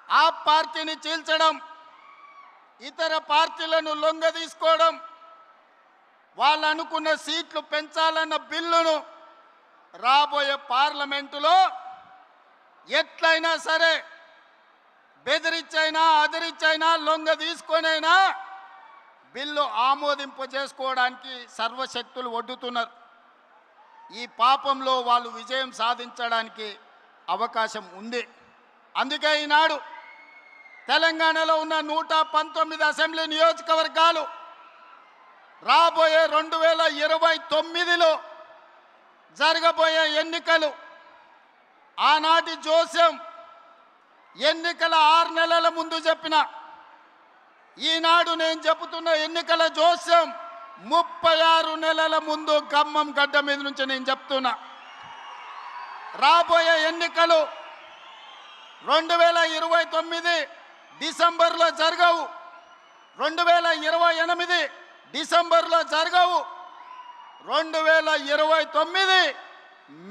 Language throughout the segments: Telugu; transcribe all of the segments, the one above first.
ఆ పార్టీని చీల్చడం, ఇతర పార్టీలను లొంగదీసుకోవడం, వాళ్ళు అనుకున్న సీట్లు పెంచాలన్న బిల్లును రాబోయే పార్లమెంటులో ఎట్లయినా సరే బెదిరించైనా అదిరించైనా లొంగ తీసుకొనైనా బిల్లు ఆమోదింప చేసుకోవడానికి సర్వశక్తులు ఒడ్డుతున్నారు. ఈ పాపంలో వాళ్ళు విజయం సాధించడానికి అవకాశం ఉంది. అందుకే ఈనాడు తెలంగాణలో ఉన్న 119 అసెంబ్లీ నియోజకవర్గాలు రాబోయే 2029లో జరగబోయే ఎన్నికలు ఆనాటి జోస్యం ఎన్నికల 6 నెలల ముందు చెప్పిన, ఈనాడు నేను చెబుతున్న ఎన్నికల జోస్యం 36 నెలల ముందు ఖమ్మం గడ్డ మీద నుంచి నేను చెప్తున్నా. రాబోయే ఎన్నికలు 2029 డిసెంబర్లో జరగవు, 2028 డిసెంబర్లో జరగవు, 2029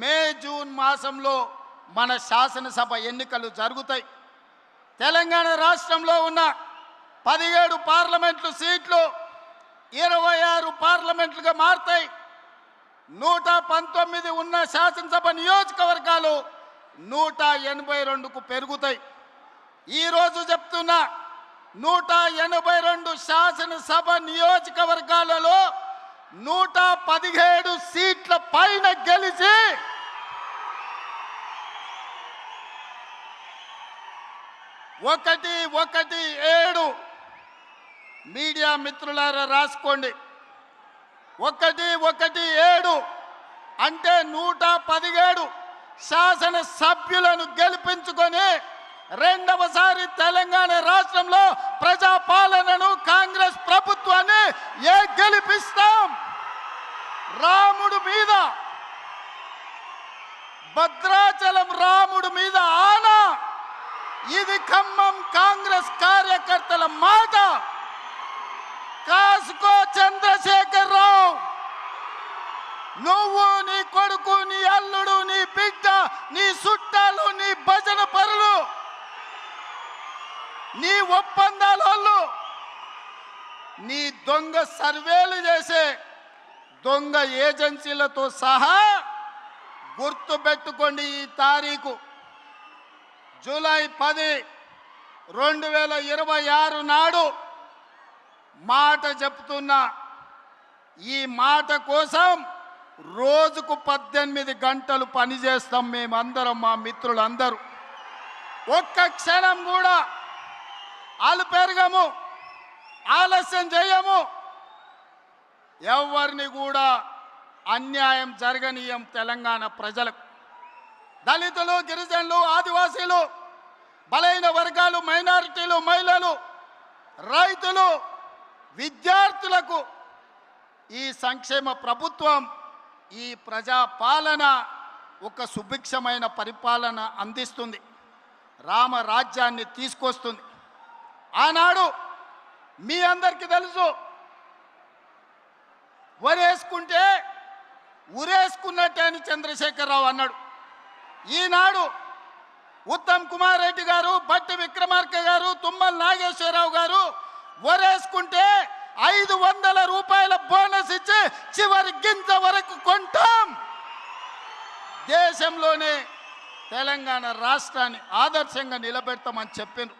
మే జూన్ మాసంలో మన శాసనసభ ఎన్నికలు జరుగుతాయి. తెలంగాణ రాష్ట్రంలో ఉన్న 17 పార్లమెంటు సీట్లు 26 పార్లమెంట్లుగా మారుతాయి. 119 ఉన్న శాసనసభ నియోజకవర్గాలు 182కు పెరుగుతాయి. ఈరోజు చెప్తున్నా, 182 శాసనసభ నియోజకవర్గాలలో 117 సీట్ల పైన గెలిచి 117 మీడియా మిత్రులారా రాసుకోండి. 117 అంటే 117 శాసన సభ్యులను గెలిపించుకొని రెండవసారి తెలంగాణ రాష్ట్రంలో ప్రజాపాలనను కాంగ్రెస్ ప్రభుత్వాన్ని గెలిపిస్తాం. రాముడు మీద, భద్రాచలం రాముడు మీద ఆనా. ఇది ఖమ్మం కాంగ్రెస్ కార్యకర్తల మాట. కాసుకో చంద్రశేఖర్ రావు, నువ్వు, నీ కొడుకు, నీ అల్లుడు, నీ బిడ్డ, నీ చుట్టాలు, నీ భజన పరులు, నీ ఒప్పందాలు, నీ దొంగ సర్వేలు చేసే దొంగ ఏజెన్సీలతో సహా గుర్తుపెట్టుకోండి. ఈ తారీఖు జూలై 10, 2026 నాడు మాట చెప్తున్నా. ఈ మాట కోసం రోజుకు 18 గంటలు పనిచేస్తాం మేమందరం, మా మిత్రులందరూ. ఒక్క క్షణం కూడా అలుపెరగము, ఆలస్యం చేయము. ఎవరిని కూడా అన్యాయం జరగనీయం. తెలంగాణ ప్రజలకు, దళితులు, గిరిజనులు, ఆదివాసీలు, బలైన వర్గాలు, మైనారిటీలు, మహిళలు, రైతులు, విద్యార్థులకు ఈ సంక్షేమ ప్రభుత్వం, ఈ ప్రజాపాలన ఒక సుభిక్షమైన పరిపాలన అందిస్తుంది. రామరాజ్యాన్ని తీసుకొస్తుంది. ఆనాడు మీ అందరికీ తెలుసు, వరేసుకుంటే ఉరేసుకున్నట్టే అని చంద్రశేఖరరావు అన్నాడు. ఈనాడు ఉత్తమ్ కుమార్ రెడ్డి గారు, బట్టి విక్రమార్క గారు, తుమ్మల నాగేశ్వరరావు గారు వరేసుకుంటే 500 రూపాయల బోనస్ ఇచ్చి చివరి గింజ వరకు కొంటాం. దేశంలోనే తెలంగాణ రాష్ట్రాన్ని ఆదర్శంగా నిలబెడతామని చెప్పిండ్రు.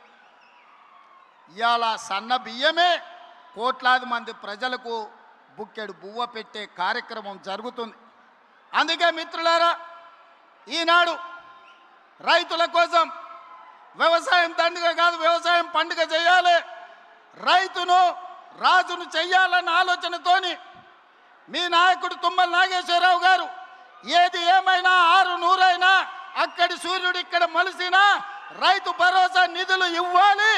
ఇవాళ సన్న బియ్యమే కోట్లాది మంది ప్రజలకు బుక్కెడు బువ్వ పెట్టే కార్యక్రమం జరుగుతుంది. అందుకే మిత్రులారా, ఈనాడు రైతుల కోసం వ్యవసాయం దండుగ కాదు, వ్యవసాయం పండుగ చేయాలి, రైతును రాజును చెయ్యాలన్న ఆలోచనతోని మీ నాయకుడు తుమ్మల నాగేశ్వరరావు గారు ఏది ఏమైనా 600 అక్కడి సూర్యుడు ఇక్కడ మలిసినా రైతు భరోసా నిధులు ఇవ్వాలి,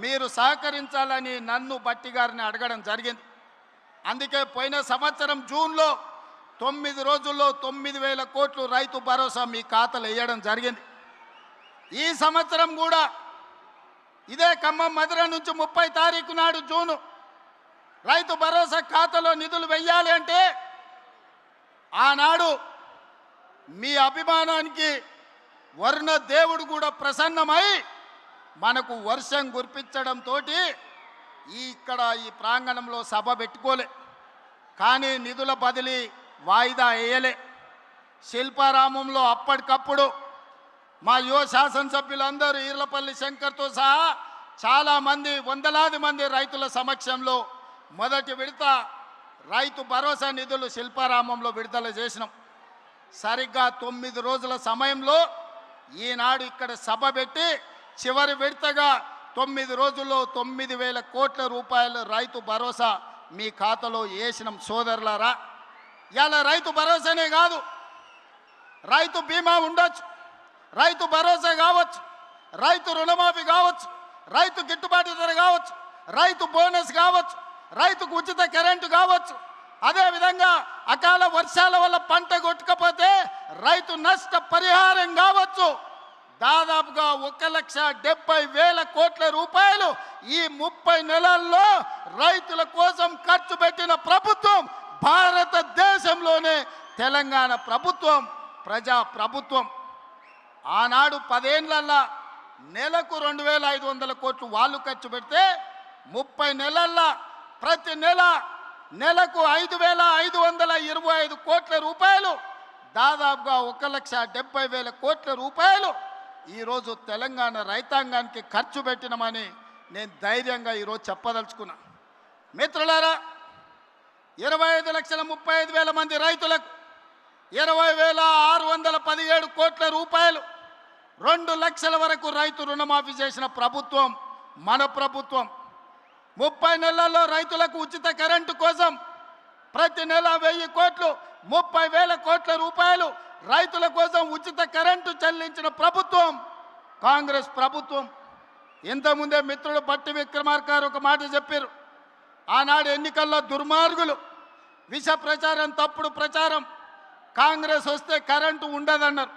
మీరు సహకరించాలని నన్ను బట్టి గారిని అడగడం జరిగింది. అందుకే పోయిన సంవత్సరం జూన్లో 9 రోజుల్లో 9,000 కోట్లు రైతు భరోసా మీ ఖాతాలో వేయడం జరిగింది. ఈ సంవత్సరం కూడా ఇదే ఖమ్మం మధుర నుంచి 30 తారీఖు నాడు జూను రైతు భరోసా ఖాతాలో నిధులు వెయ్యాలి అంటే ఆనాడు మీ అభిమానానికి వరుణ దేవుడు కూడా ప్రసన్నమై మనకు వర్షం కురిపించడంతో ఇక్కడ ఈ ప్రాంగణంలో సభ పెట్టుకోలే. కానీ నిధుల బదిలీ వాయిదా వేయలే. శిల్పారామంలో అప్పటికప్పుడు మా యువ శాసనసభ్యులందరూ ఈర్లపల్లి శంకర్తో సహా చాలామంది వందలాది మంది రైతుల సమక్షంలో మొదటి విడత రైతు భరోసా నిధులు శిల్పారామంలో విడుదల చేసినాం. సరిగ్గా 9 రోజుల సమయంలో ఈనాడు ఇక్కడ సభ పెట్టి చివరి విడతగా 9 రోజుల్లో 9,000 కోట్ల రూపాయలు రైతు భరోసా మీ ఖాతాలో వేసినాం సోదరులారా. ఇలా రైతు భరోసానే కాదు, రైతు బీమా ఉండొచ్చు, రైతు భరోసా కావచ్చు, రైతు రుణమాఫీ కావచ్చు, రైతు గిట్టుబాటు ధర కావచ్చు, రైతు బోనస్ కావచ్చు, రైతుకు ఉచిత కరెంటు కావచ్చు, అదేవిధంగా అకాల వర్షాల వల్ల పంట కొట్టుకపోతే రైతు నష్ట పరిహారం కావచ్చు. దాదాపుగా 1,70,000 కోట్ల రూపాయలు ఈ 30 నెలల్లో రైతుల కోసం ఖర్చు పెట్టిన ప్రభుత్వం భారతదేశంలోనే తెలంగాణ ప్రభుత్వం, ప్రజా ప్రభుత్వం. ఆనాడు 10 ఏళ్లల్లో నెలకు 2,500 కోట్లు వాళ్ళు ఖర్చు పెడితే 30 నెలల్లో ప్రతి నెలకు 5,525 కోట్ల రూపాయలు, దాదాపుగా 1,70,000 కోట్ల రూపాయలు ఈరోజు తెలంగాణ రైతాంగానికి ఖర్చు పెట్టినమని నేను ధైర్యంగా ఈరోజు చెప్పదలుచుకున్నా. మిత్రులారా, 25,35,000 మంది రైతులకు 20,617 కోట్ల రూపాయలు, 2 లక్షల వరకు రైతు రుణమాఫీ చేసిన ప్రభుత్వం మన ప్రభుత్వం. 30 నెలల్లో రైతులకు ఉచిత కరెంటు కోసం ప్రతి నెల 1,000 కోట్లు, 30,000 కోట్ల రూపాయలు రైతుల కోసం ఉచిత కరెంటు చెల్లించిన ప్రభుత్వం కాంగ్రెస్ ప్రభుత్వం. ఇంతకుముందే మిత్రుడు బట్టి విక్రమార్క గారు ఒక మాట చెప్పారు. ఆనాడు ఎన్నికల్లో దుర్మార్గులు విష ప్రచారం, తప్పుడు ప్రచారం, కాంగ్రెస్ వస్తే కరెంటు ఉండదన్నారు.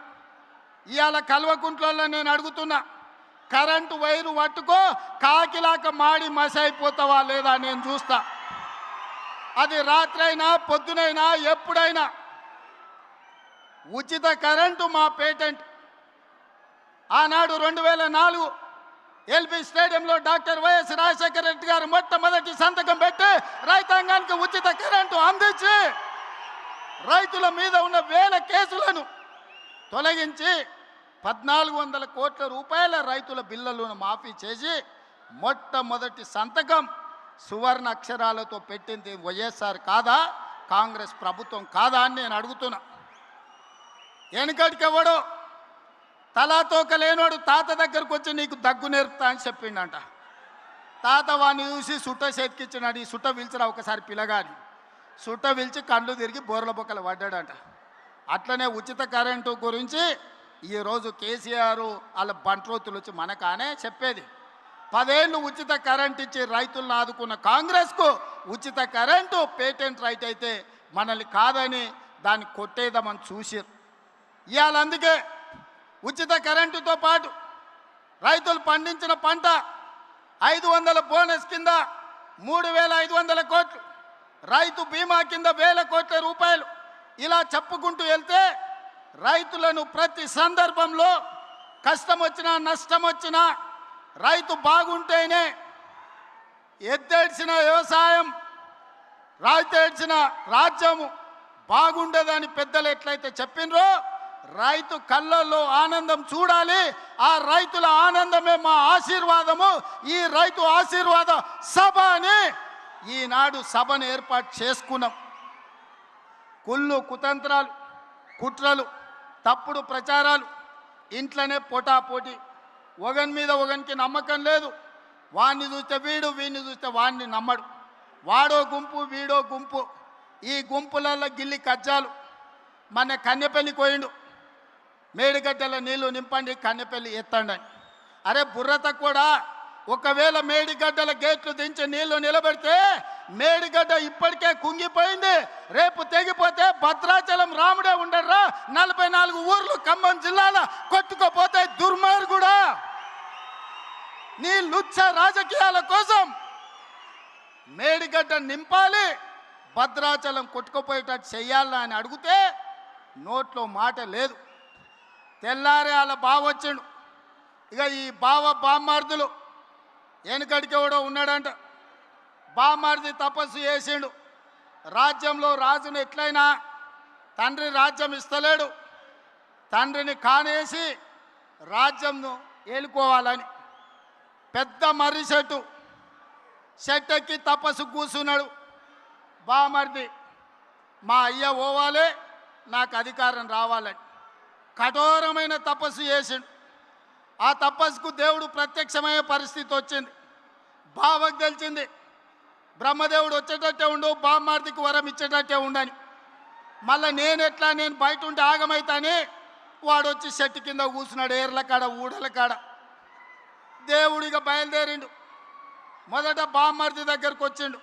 ఇవాళ కల్వకుంట్లలో నేను అడుగుతున్నా, కరెంటు వైరు పట్టుకో కాకిలాక మాడి మసైపోతావా లేదా నేను చూస్తా. అది రాత్రైనా పొద్దునైనా ఎప్పుడైనా ఉచిత కరెంటు మా పేటెంట్. ఆనాడు 2004 ఎల్బీ స్టేడియంలో డాక్టర్ వైఎస్ రాజశేఖర రెడ్డి గారు మొట్టమొదటి సంతకం పెట్టి రైతాంగానికి ఉచిత కరెంటు అందించి రైతుల మీద ఉన్న 1000 కేసులను తొలగించి 1,400 కోట్ల రూపాయల రైతుల బిల్లులను మాఫీ చేసి మొట్టమొదటి సంతకం సువర్ణ అక్షరాలతో పెట్టింది వైఎస్ఆర్ కాదా, కాంగ్రెస్ ప్రభుత్వం కాదా అని నేను అడుగుతున్నా. వెనుకటికెవడో తలాతోక లేనోడు తాత దగ్గరకు వచ్చి నీకు దగ్గు నేర్పుతా అని చెప్పిండంట. తాత వాడిని చూసి సుట్ట చేతికిచ్చినాడు. ఈ సుట్ట పిలిచిరా ఒకసారి పిల్లగాని. సుట్ట పిలిచి కళ్ళు తిరిగి బోర్ల బొక్కలు పడ్డాడంట. అట్లనే ఉచిత కరెంటు గురించి ఈరోజు కేసీఆర్ వాళ్ళ బంట్రోతులు వచ్చి మనకానే చెప్పేది. 10 ఏళ్ళు ఉచిత కరెంట్ ఇచ్చి రైతులను ఆదుకున్న కాంగ్రెస్కు ఉచిత కరెంటు పేటెంట్ రైట్ అయితే మనల్ని కాదని దాన్ని కొట్టేద్దామని చూసారు. ఇవాళ అందుకే ఉచిత కరెంటుతో పాటు రైతులు పండించిన పంట 500 బోనస్ కింద 3,500 కోట్లు, రైతు బీమా కింద 1,000 కోట్ల రూపాయలు, ఇలా చెప్పుకుంటూ వెళ్తే రైతులను ప్రతి సందర్భంలో కష్టం వచ్చినా నష్టం వచ్చినా రైతు బాగుంటేనే ఎత్తేడ్చిన వ్యవసాయం, రాయితేడ్చిన రాజ్యము బాగుండదని పెద్దలు ఎట్లయితే చెప్పినరో రైతు కళ్ళల్లో ఆనందం చూడాలి. ఆ రైతుల ఆనందమే మా ఆశీర్వాదము. ఈ రైతు ఆశీర్వాద సభ అని ఈనాడు సభను ఏర్పాటు చేసుకున్నాం. కుళ్ళు కుతంత్రాలు, కుట్రలు, తప్పుడు ప్రచారాలు, ఇంట్లోనే పోటాపోటీ, ఒకని మీద ఒకనికి నమ్మకం లేదు. వాడిని చూస్తే వీడు, వీడిని చూస్తే వాడిని నమ్మడు. వాడో గుంపు వీడో గుంపు, ఈ గుంపులలో గిల్లి కజ్జాలు. మన కన్నెపల్లి కోయిండు, మేడిగడ్డల నీళ్లు నింపండి కన్నెపల్లి ఎత్తండి. అరే బుర్రత కూడా, ఒకవేళ మేడిగడ్డల గేట్లు దించి నీళ్లు నిలబెడితే మేడిగడ్డ ఇప్పటికే కుంగిపోయింది. రేపు తెగిపోతే భద్రాచలం రాముడే ఉండర్రా, 44 ఊర్లు ఖమ్మం జిల్లాలో కొట్టుకోపోతే దుర్మార్గుడా. నీ లుచ్చ రాజకీయాల కోసం మేడిగడ్డ నింపాలి, భద్రాచలం కొట్టుకుపోయేటట్టు చెయ్యాలా అని అడిగితే నోట్లో మాట లేదు. తెల్లారే వాళ్ళ బావ వచ్చిండు. ఇక ఈ బామ్మార్దులు వెనకడికి ఎవడో ఉన్నాడంట. బామ్మార్ది తపస్సు చేసిండు. రాజ్యంలో రాజును ఎట్లయినా తండ్రి రాజ్యం ఇస్తలేడు, తండ్రిని కానేసి రాజ్యంను ఏలుకోవాలని పెద్ద మర్రి చెట్టు ఎక్కి తపస్సు కూర్చున్నాడు. బామర్ది మా అయ్య పోవాలి, నాకు అధికారం రావాలని కఠోరమైన తపస్సు చేసిండు. ఆ తపస్సుకు దేవుడు ప్రత్యక్షమయ్యే పరిస్థితి వచ్చింది. బావకు తెలిసింది బ్రహ్మదేవుడు వచ్చేటట్టే ఉండు, బామ్మార్దికి వరం ఇచ్చేటట్టే ఉండని. మళ్ళీ నేను బయట ఉంటే ఆగమైతాని వాడు వచ్చి చెట్టు కింద కూర్చున్నాడు, ఏర్ల కాడ ఊడల కాడ. దేవుడిగా బయలుదేరిండు. మొదట బామ్మార్ది దగ్గరకు వచ్చిండు.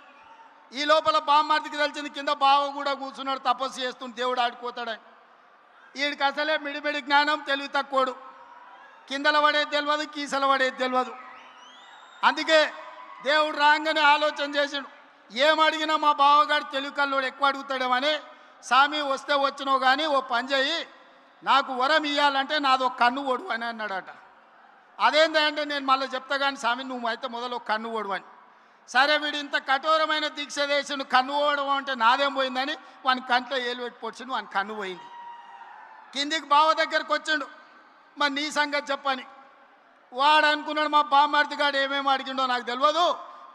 ఈ లోపల బామ్మార్దికి తెలిసింది కింద బావ కూడా కూర్చున్నాడు, తపస్సు చేస్తుంటే దేవుడు ఆడిపోతాడని. వీడికి అసలే మిడిమిడి జ్ఞానం, తెలివి తక్కువడు. కిందల పడేది తెలియదు, కీసల పడేది తెలియదు. అందుకే దేవుడు రాగానే ఆలోచన చేసిండు, ఏమడిగినా మా బావగాడు తెలివి కల్లోడు ఎక్కువ అడుగుతాడేమని. స్వామి వస్తే వచ్చినావు కానీ ఓ పని చేయి, నాకు వరం ఇవ్వాలంటే నాదో కన్ను ఓడు అని అన్నాడట. అదేంటంటే నేను మళ్ళీ చెప్తా కానీ స్వామి నువ్వు అయితే మొదలు కన్ను ఓడు అని. సరే వీడు ఇంత కఠోరమైన దీక్ష చేసిండు, కన్ను ఓడడం అంటే నాదేం పోయిందని వాని కంట్లో ఏలు పెట్టి పొడిచిండు, వాని కన్ను పోయింది. కిందికి బావ దగ్గరకు వచ్చిండు, మరి నీ సంగతి చెప్పని. వాడు అనుకున్నాడు మా బామ్మార్ది గాడు ఏమేమి అడిగిండో నాకు తెలియదు,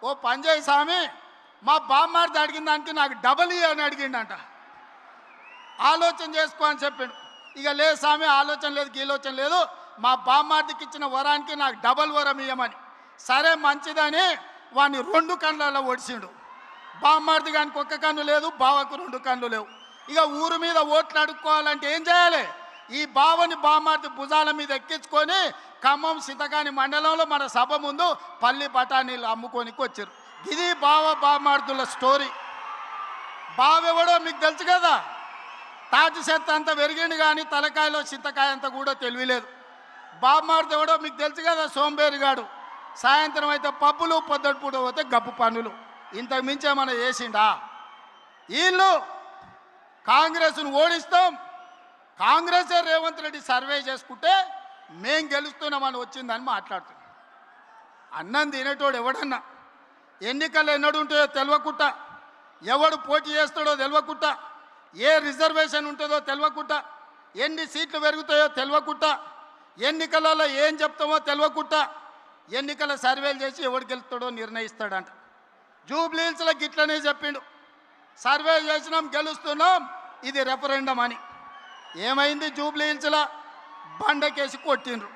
ఓ పని చేయి స్వామి, మా బామ్మార్ది అడిగిన దానికి నాకు డబల్ అని అడిగిండంట. ఆలోచన చేసుకో అని చెప్పిండు. ఇక లేదు స్వామి ఆలోచన లేదు, గీలోచన లేదు, మా బామ్మార్దికి ఇచ్చిన వరానికి నాకు డబల్ వరం ఇవ్వమని. సరే మంచిదని వాడిని 2 కళ్ళల్లో ఒడిచిండు. బామ్మార్ది గానికి 1 కన్ను లేదు, బావకు 2 కన్ను లేవు. ఇక ఊరు మీద ఓట్లు అడుక్కోవాలంటే ఏం చేయాలి? ఈ బావని బామ్మార్ది భుజాల మీద ఎక్కించుకొని ఖమ్మం సింతకాని మండలంలో మన సభ ముందు పల్లి బఠానీలు అమ్ముకోనికి వచ్చారు. ఇది బామ్మార్దుల స్టోరీ. బావెవడో మీకు తెలుసు కదా, తాటి చెత్త అంత పెరిగిండు కానీ తలకాయలో చింతకాయ అంత కూడా తెలియలేదు. బామ్మార్ది ఎవడో మీకు తెలుసు కదా, సోంబేరిగాడు. సాయంత్రం అయితే పప్పులు, పొద్దుటి పూట పోతే గప్పు పన్నులు. ఇంతకు మించి ఏమైనా చేసిండా? వీళ్ళు కాంగ్రెస్ను ఓడిస్తాం, కాంగ్రెసే రేవంత్ రెడ్డి సర్వే చేసుకుంటే మేం గెలుస్తున్నామని వచ్చిందని మాట్లాడుతున్నాం. అన్నం తినేటోడు ఎవడన్నా ఎన్నికలు ఎన్నడు ఉంటాయో తెలియకుండా, ఎవడు పోటీ చేస్తాడో తెలియకుండా, ఏ రిజర్వేషన్ ఉంటుందో తెలియకుండా, ఎన్ని సీట్లు పెరుగుతాయో తెలియకుండా, ఎన్నికలలో ఏం చెప్తామో తెలియకుండా ఎన్నికల సర్వేలు చేసి ఎవడు గెలుస్తాడో నిర్ణయిస్తాడంట. జూబ్లీహిల్స్లో గిట్లనే చెప్పిండు, సర్వే చేసినాం గెలుస్తున్నాం, ఇది రెఫరెండం అని. ఏమైంది? జూబ్లీహిల్స్లో బండకేసి కొట్టిండ్రు.